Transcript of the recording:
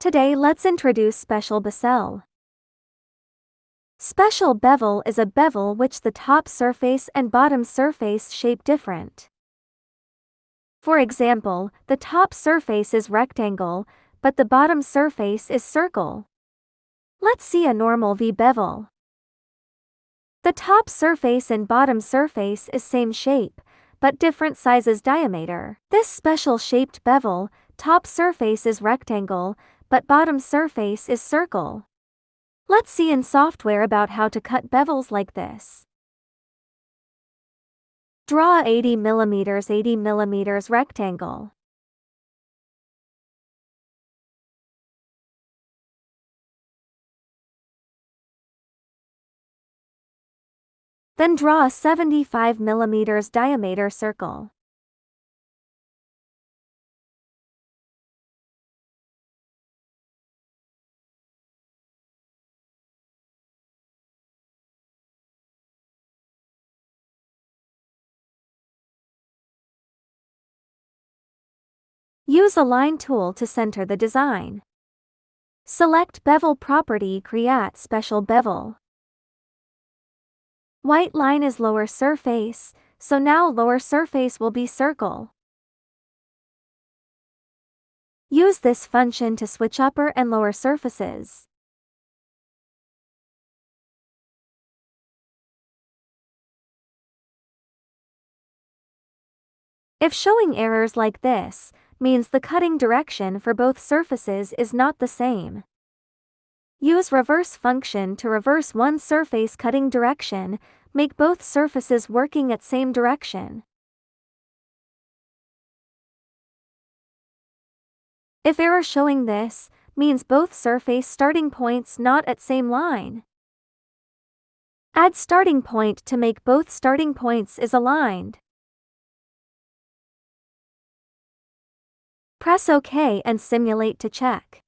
Today let's introduce special bevel. Special bevel is a bevel which the top surface and bottom surface shape different. For example, the top surface is rectangle, but the bottom surface is circle. Let's see a normal V bevel. The top surface and bottom surface is same shape, but different sizes diameter. This special shaped bevel, top surface is rectangle, but bottom surface is circle. Let's see in software about how to cut bevels like this. Draw a 80 mm rectangle. Then draw a 75 mm diameter circle. Use a line tool to center the design. Select Bevel property, create special bevel. White line is lower surface, so now lower surface will be circle. Use this function to switch upper and lower surfaces. If showing errors like this, means the cutting direction for both surfaces is not the same. Use reverse function to reverse one surface cutting direction, make both surfaces working at same direction. If error showing this, means both surface starting points not at same line. Add starting point to make both starting points is aligned. Press OK and simulate to check.